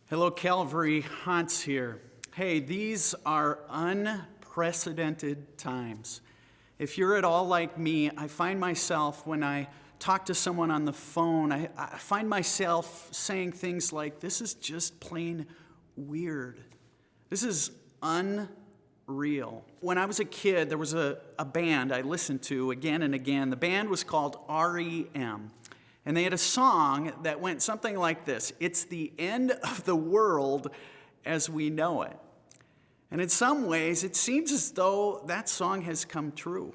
Hello, Calvary. Hans here. Hey, these are unprecedented times. If you're at all like me, I find myself, when I talk to someone on the phone, I find myself saying things like, this is just plain weird. This is unreal. When I was a kid, there was a band I listened to again and again. The band was called REM. And they had a song that went something like this: "It's the end of the world as we know it." And in some ways, it seems as though that song has come true,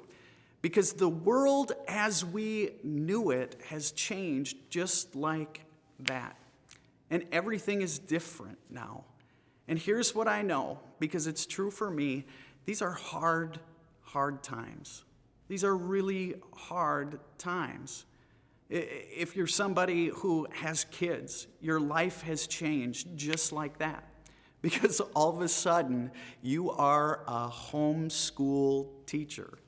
because the world as we knew it has changed just like that. And everything is different now. And here's what I know, because it's true for me: these are hard times. These are really hard times. If you're somebody who has kids, your life has changed just like that, because all of a sudden you are a homeschool teacher.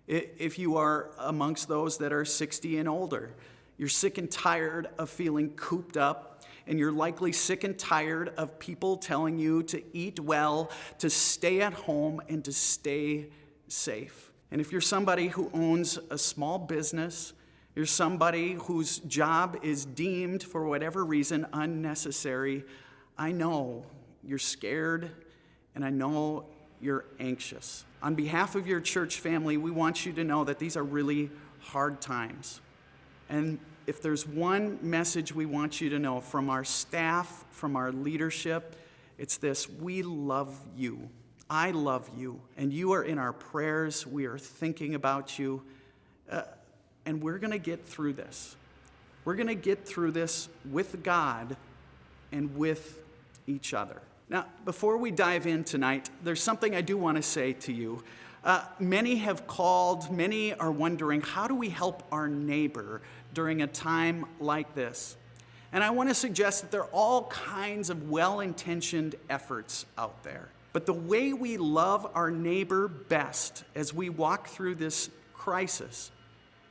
If you are amongst those that are 60 and older, you're sick and tired of feeling cooped up, and you're likely sick and tired of people telling you to eat well, to stay at home, and to stay safe. And if you're somebody who owns a small business, you're somebody whose job is deemed, for whatever reason, unnecessary, I know you're scared, and I know you're anxious. On behalf of your church family, we want you to know that these are really hard times. And if there's one message we want you to know from our staff, from our leadership, it's this: we love you. I love you. And you are in our prayers. We are thinking about you. And we're going to get through this. We're going to get through this with God and with each other. Now, before we dive in tonight, there's something I do want to say to you. Many have called, many are wondering, how do we help our neighbor during a time like this? And I want to suggest that there are all kinds of well-intentioned efforts out there. But the way we love our neighbor best as we walk through this crisis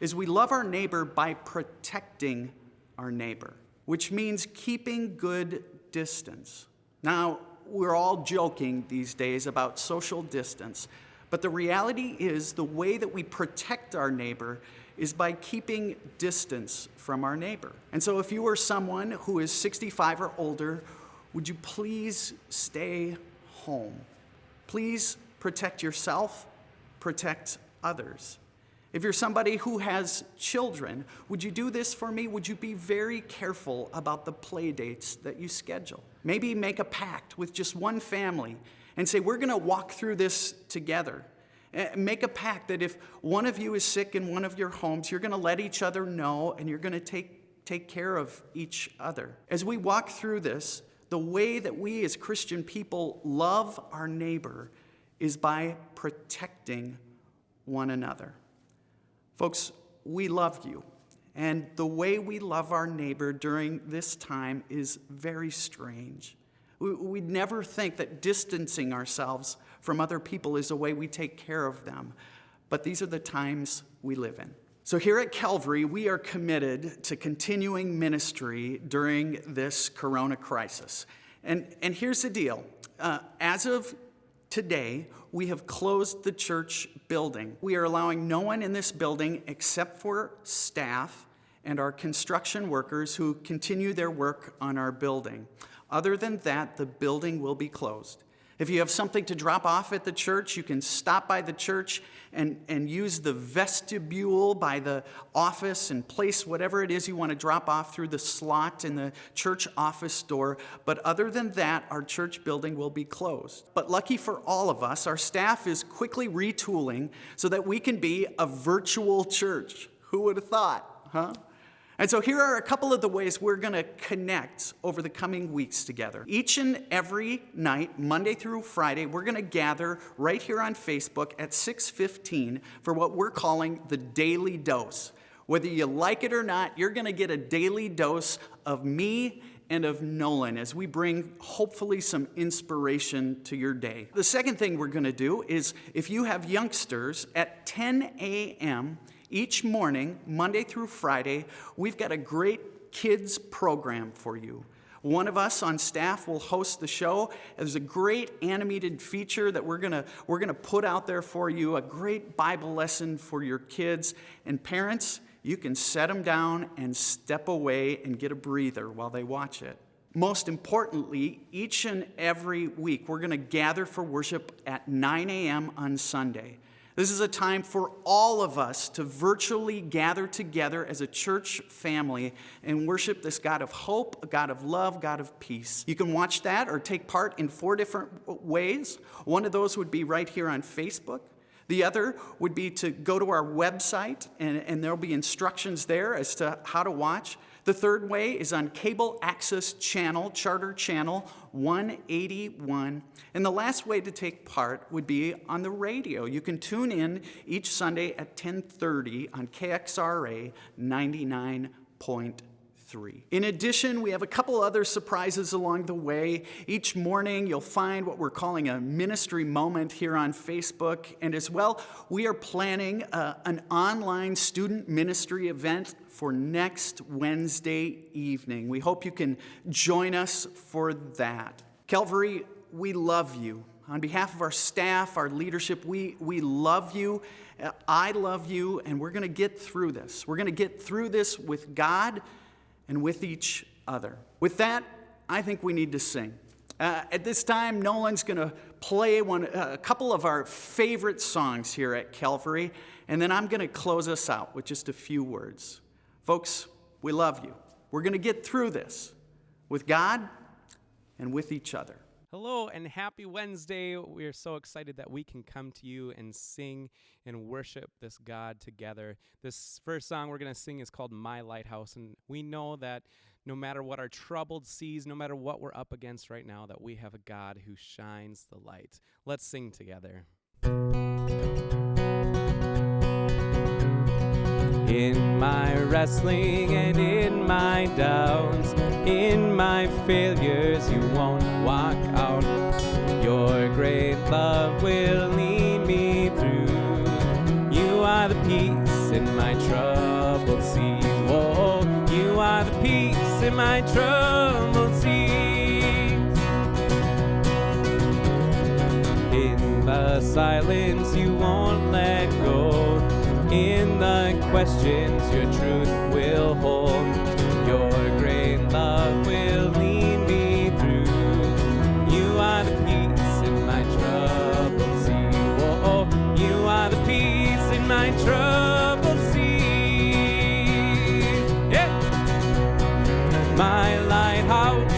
is we love our neighbor by protecting our neighbor, which means keeping good distance. Now, we're all joking these days about social distance, but the reality is the way that we protect our neighbor is by keeping distance from our neighbor. And so if you are someone who is 65 or older, would you please stay home? Please protect yourself, protect others. If you're somebody who has children, would you do this for me? Would you be very careful about the play dates that you schedule? Maybe make a pact with just one family and say, we're going to walk through this together. Make a pact that if one of you is sick in one of your homes, you're going to let each other know, and you're going to take care of each other. As we walk through this, the way that we as Christian people love our neighbor is by protecting one another. Folks, we love you, and the way we love our neighbor during this time is very strange. We'd never think that distancing ourselves from other people is a way we take care of them, but these are the times we live in. So here at Calvary, we are committed to continuing ministry during this corona crisis. And here's the deal. As of today, we have closed the church building. We are allowing no one in this building except for staff and our construction workers who continue their work on our building. Other than that, the building will be closed. If you have something to drop off at the church, you can stop by the church and use the vestibule by the office and place whatever it is you want to drop off through the slot in the church office door. But other than that, our church building will be closed. But lucky for all of us, our staff is quickly retooling so that we can be a virtual church. Who would have thought, huh? And so here are a couple of the ways we're going to connect over the coming weeks together. Each and every night, Monday through Friday, we're going to gather right here on Facebook at 6:15 for what we're calling the Daily Dose. Whether you like it or not, you're going to get a daily dose of me and of Nolan as we bring hopefully some inspiration to your day. The second thing we're going to do is, if you have youngsters, at 10 a.m., each morning, Monday through Friday, we've got a great kids program for you. One of us on staff will host the show. There's a great animated feature that we're gonna put out there for you, a great Bible lesson for your kids. And parents, you can set them down and step away and get a breather while they watch it. Most importantly, each and every week, we're gonna gather for worship at 9 a.m. on Sunday. This is a time for all of us to virtually gather together as a church family and worship this God of hope, a God of love, God of peace. You can watch that or take part in 4 different ways. One of those would be right here on Facebook. The other would be to go to our website, and there'll be instructions there as to how to watch. The third way is on cable access channel, Charter Channel 181. And the last way to take part would be on the radio. You can tune in each Sunday at 10:30 on KXRA 99.3. In addition, we have a couple other surprises along the way. Each morning, you'll find what we're calling a ministry moment here on Facebook. And as well, we are planning an online student ministry event for next Wednesday evening. We hope you can join us for that. Calvary, we love you. On behalf of our staff, our leadership, we love you. I love you, and we're going to get through this. We're going to get through this with God and with each other. With that, I think we need to sing. At this time, Nolan's going to play a couple of our favorite songs here at Calvary, and then I'm going to close us out with just a few words. Folks, we love you. We're going to get through this with God and with each other. Hello and happy Wednesday. We are so excited that we can come to you and sing and worship this God together. This first song we're going to sing is called My Lighthouse, and we know that no matter what our troubled seas, no matter what we're up against right now, that we have a God who shines the light. Let's sing together. In my wrestling and in my doubts, in my failures, you won't walk out. Your great love will lead me through. You are the peace in my troubled seas. Whoa, you are the peace in my troubled seas. In the silence, you won't let go. In the questions, your truth will hold. Your great love will lead me through. You are the peace in my troubled sea. Whoa, you are the peace in my troubled sea. Yeah. My lighthouse,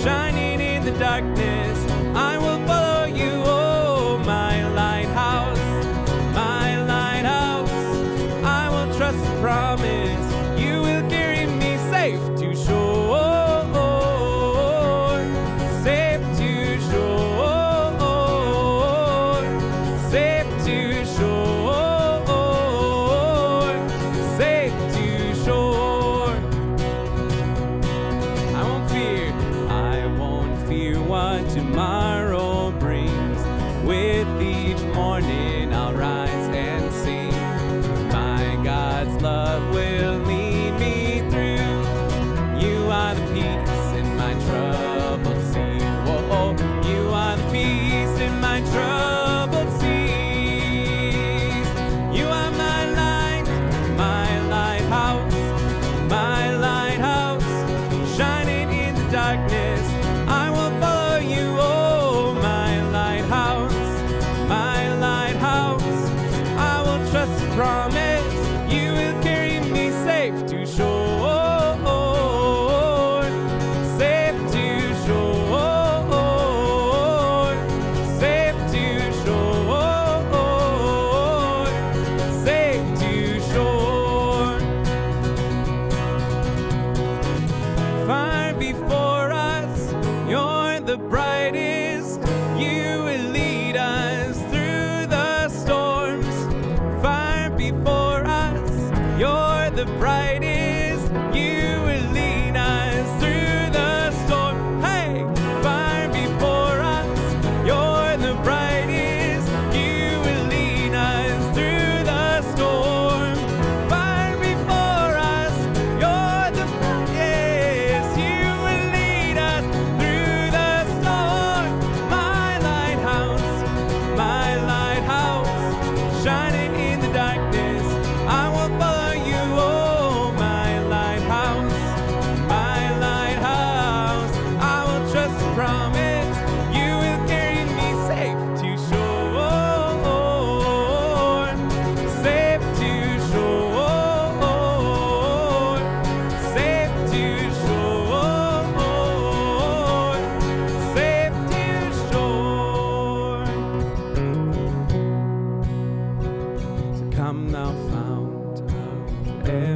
shining in the darkness, I will follow you. Oh, my lighthouse. Trust the promise, you will carry me safe to shore, safe to shore, safe to shore, safe to shore. I won't fear what tomorrow brings. With each morning I'll rise and sing. God's love will lead me through. You are the peace in my troubled sea. Whoa, you are the peace in my troubled seas. You are my lighthouse, shining in the darkness. I will follow you. Oh, my lighthouse, I will trust the promise. You will carry me safe to shore, safe to shore, safe to shore, safe to shore. Far before us, you're the brightest. You will lead us through the storms. Far before us, you're the brightest, you will lead us through the storm. Hey, far before us, you're the brightest, you will lead us through the storm. Far before us, you're the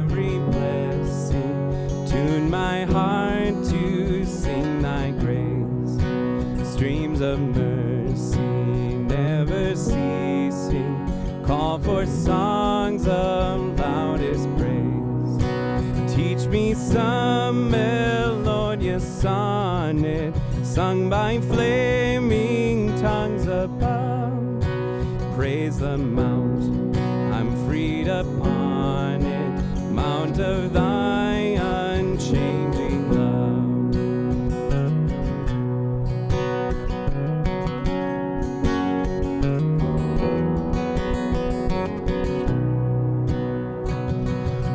every blessing. Tune my heart to sing thy grace. Streams of mercy never ceasing. Call for songs of loudest praise. Teach me some melodious sonnet sung by flaming tongues above. Praise the mount, I'm freed upon it, mount of thy unchanging love.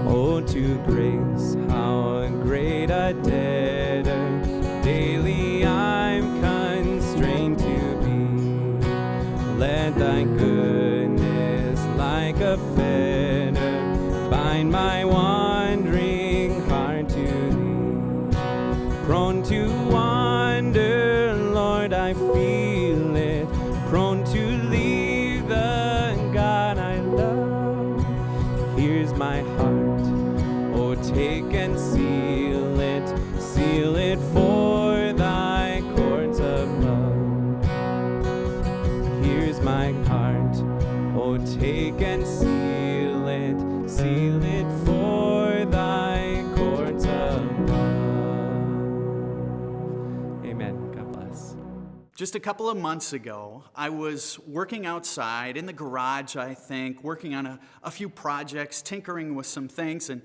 Oh, to grace, how great a debtor daily I'm constrained to be. Let thy goodness like a fetter bind my wandering heart to thee. Prone to wander, Lord, I feel it. Prone to leave the God I love. Here's my heart, oh, take and seal it for thy courts of love. Here's my heart, oh, take and seal it for thy courts of love. Amen. God bless. Just a couple of months ago, I was working outside in the garage, I think, working on a few projects, tinkering with some things, and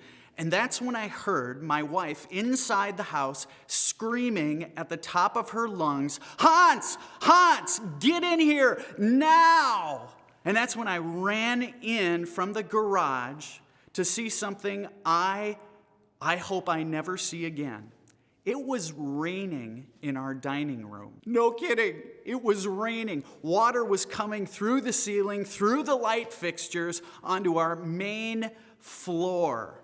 that's when I heard my wife inside the house screaming at the top of her lungs, "Hans! Hans! Get in here now!" And that's when I ran in from the garage to see something I hope I never see again. It was raining in our dining room. No kidding. It was raining. Water was coming through the ceiling, through the light fixtures, onto our main floor.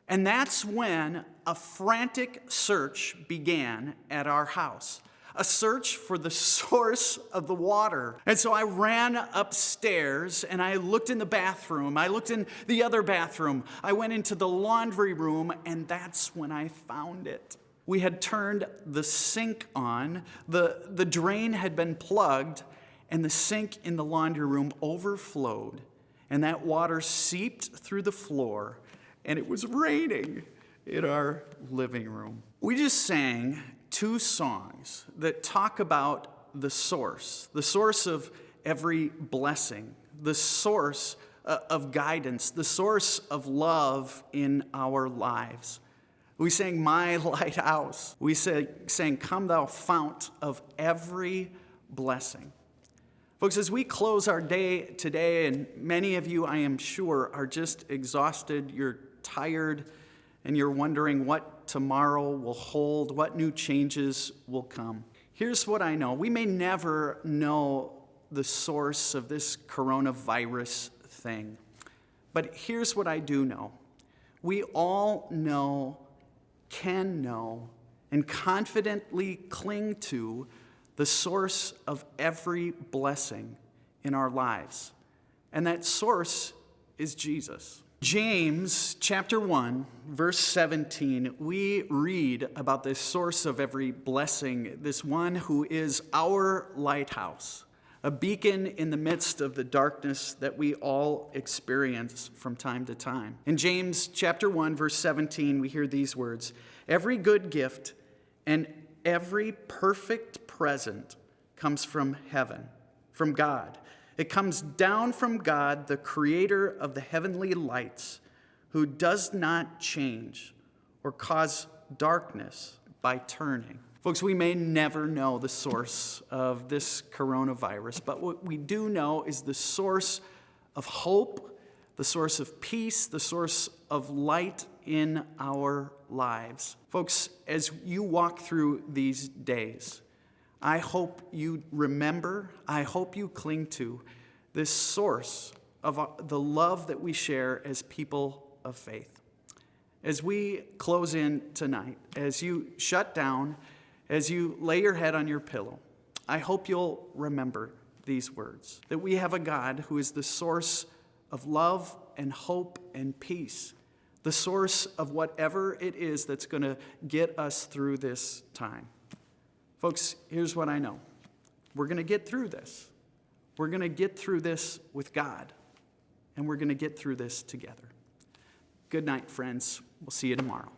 And that's when a frantic search began at our house. A search for the source of the water. And so I ran upstairs and I looked in the bathroom. I looked in the other bathroom. I went into the laundry room, and that's when I found it. We had turned the sink on, the drain had been plugged, and the sink in the laundry room overflowed, and that water seeped through the floor, and it was raining in our living room. We just sang 2 songs that talk about the source of every blessing, the source of guidance, the source of love in our lives. We sang My Lighthouse. We sang Come Thou Fount of Every Blessing. Folks, as we close our day today, and many of you, I am sure, are just exhausted, you're tired, and you're wondering what tomorrow will hold, what new changes will come. Here's what I know. We may never know the source of this coronavirus thing, but here's what I do know. We all know, can know, and confidently cling to the source of every blessing in our lives. And that source is Jesus. James chapter 1, verse 17, we read about this source of every blessing, this one who is our lighthouse, a beacon in the midst of the darkness that we all experience from time to time. In James chapter 1, verse 17, we hear these words, "Every good gift and every perfect present comes from heaven, from God. It comes down from God, the creator of the heavenly lights, who does not change or cause darkness by turning." Folks, we may never know the source of this coronavirus, but what we do know is the source of hope, the source of peace, the source of light in our lives. Folks, as you walk through these days, I hope you remember, I hope you cling to this source of the love that we share as people of faith. As we close in tonight, as you shut down, as you lay your head on your pillow, I hope you'll remember these words, that we have a God who is the source of love and hope and peace, the source of whatever it is that's going to get us through this time. Folks, here's what I know. We're going to get through this. We're going to get through this with God, and we're going to get through this together. Good night, friends. We'll see you tomorrow.